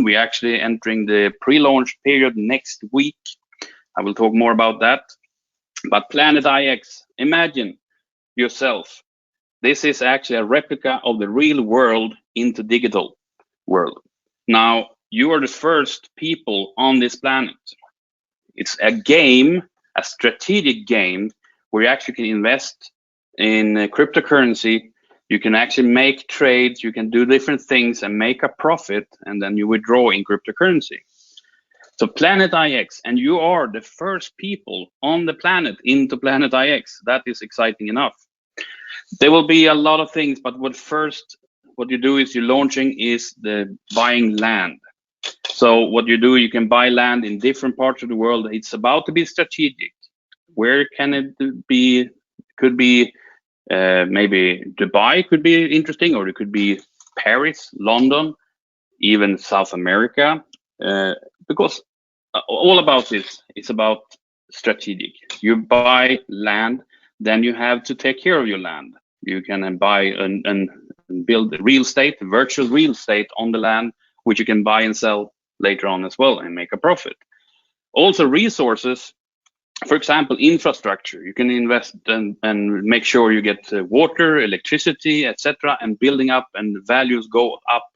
We're actually entering the pre-launch period next week. I will talk more about that. But Planet IX, imagine yourself. This is actually a replica of the real world into digital world. Now, you are the first people on this planet. It's a game, a strategic game, where you actually can invest in cryptocurrency. You can actually make trades, you can do different things and make a profit, and then you withdraw in cryptocurrency. So Planet IX, and you are the first people on the planet into Planet IX. That is exciting enough. There will be a lot of things, but what you do is you're launching is the buying land. So what you do, you can buy land in different parts of the world. It's about to be strategic. Where can it be? Could be maybe Dubai could be interesting, or it could be Paris, London, even South America, because all about this is about strategic. You buy land, then you have to take care of your land. You can buy and build real estate, virtual real estate on the land, which you can buy and sell later on as well and make a profit. Also resources, for example, infrastructure. You can invest and make sure you get water, electricity, etc., and building up, and the values go up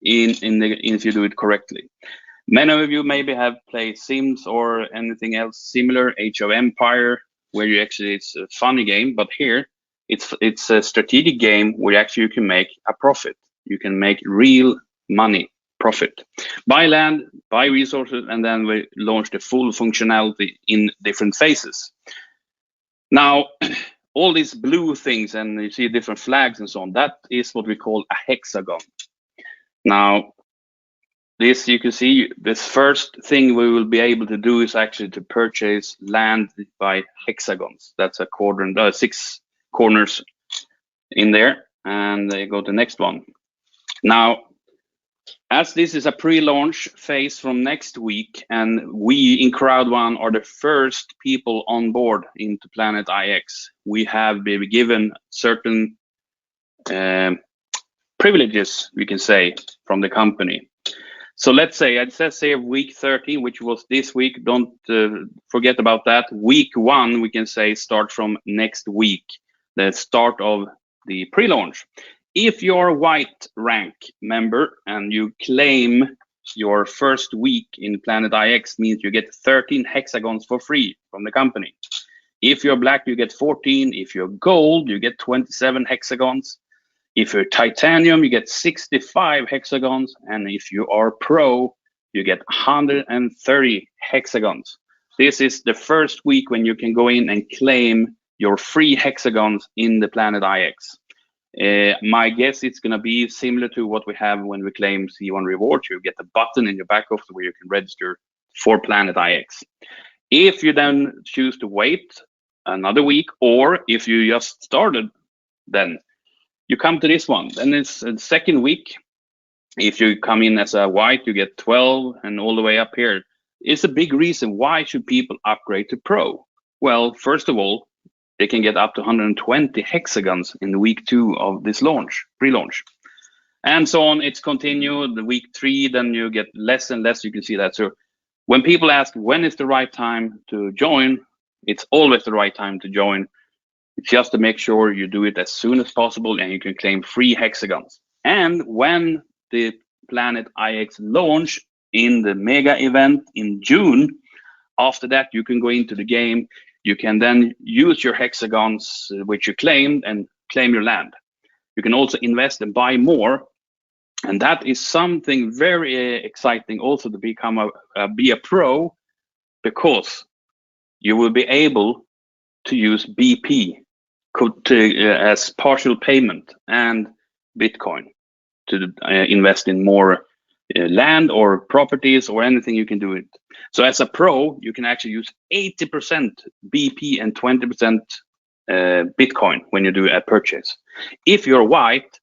if you do it correctly. Many of you maybe have played Sims or anything else similar, Age of Empire, where you actually, it's a funny game, but here it's a strategic game where actually you can make a profit. You can make real money, profit. Buy land, buy resources, and then we launch the full functionality in different phases. Now, all these blue things, and you see different flags and so on, that is what we call a hexagon. Now, this you can see, this first thing we will be able to do is actually to purchase land by hexagons. That's a quadrant, 6 corners in there, and they go to the next one. Now, as this is a pre-launch phase from next week, and we in Crowd1 are the first people on board into Planet IX, we have been given certain privileges, we can say, from the company. So let's say, it says here week 13, which was this week. Don't forget about that. Week 1, we can say, start from next week, the start of the pre-launch. If you're a white rank member and you claim your first week in Planet IX, means you get 13 hexagons for free from the company. If you're black, you get 14. If you're gold, you get 27 hexagons. If you're titanium, you get 65 hexagons. And if you are pro, you get 130 hexagons. This is the first week when you can go in and claim your free hexagons in the Planet IX. My guess it's going to be similar to what we have when we claim C1 rewards. You get a button in your back office where you can register for Planet IX. If you then choose to wait another week, or if you just started, then you come to this one. Then it's the second week. If you come in as a white, you get 12, and all the way up here. It's a big reason why should people upgrade to pro. Well, first of all, they can get up to 120 hexagons in week 2 of this launch, pre-launch, and so on. It's continued. The week 3, then you get less and less. You can see that. So when people ask when is the right time to join, it's always the right time to join. It's just to make sure you do it as soon as possible, and you can claim free hexagons. And when the Planet IX launch in the mega event in June, after that you can go into the game. You can then use your hexagons which you claimed and claim your land. You can also invest and buy more, and that is something very exciting also to become be a pro, because you will be able to use BP as partial payment and Bitcoin to invest in more land or properties or anything you can do it. So as a pro, you can actually use 80% BP and 20% Bitcoin when you do a purchase. If you're white,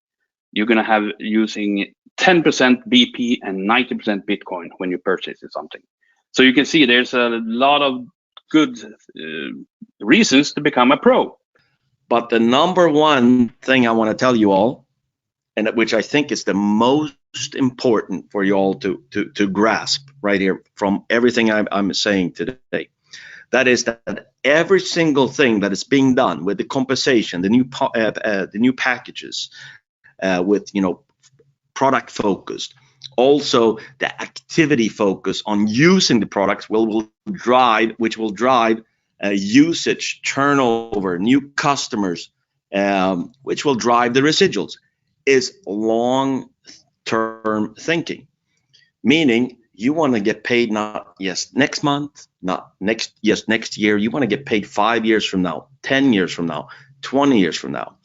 you're going to have using 10% BP and 90% Bitcoin when you purchase something. So you can see there's a lot of good reasons to become a pro. But the number one thing I want to tell you all, and which I think is the most important for you all to grasp right here from everything I'm saying today. That is that every single thing that is being done with the compensation, the new packages, with product focused, also the activity focus on using the products which will drive usage, turnover, new customers, which will drive the residuals, is long term thinking, meaning you want to get paid not yes next month, not next year. You want to get paid 5 years from now, 10 years from now, 20 years from now.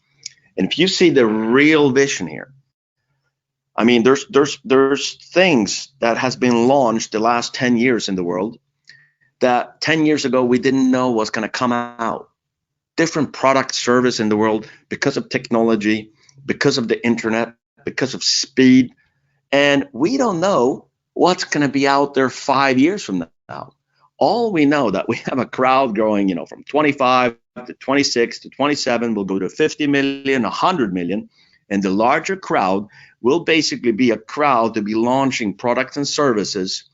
And if you see the real vision here, I mean, there's things that has been launched the last 10 years in the world that 10 years ago we didn't know was going to come out. Different product service in the world because of technology, because of the internet, because of speed. And we don't know what's going to be out there 5 years from now. All we know that we have a crowd growing, from 25 to 26 to 27, will go to 50 million, 100 million. And the larger crowd will basically be a crowd to be launching products and services.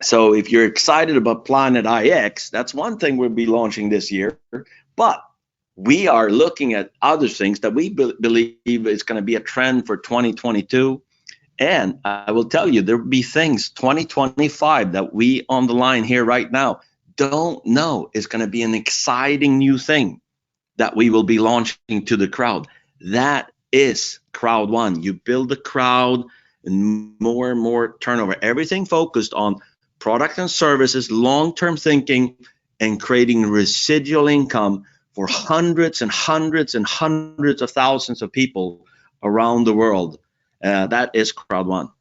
So if you're excited about Planet IX, that's one thing we'll be launching this year. But we are looking at other things that we believe is going to be a trend for 2022. And I will tell you, there will be things 2025 that we on the line here right now don't know is going to be an exciting new thing that we will be launching to the crowd. That is Crowd1. You build a crowd and more turnover. Everything focused on product and services, long-term thinking, and creating residual income for hundreds and hundreds and hundreds of thousands of people around the world. That is Crowd1.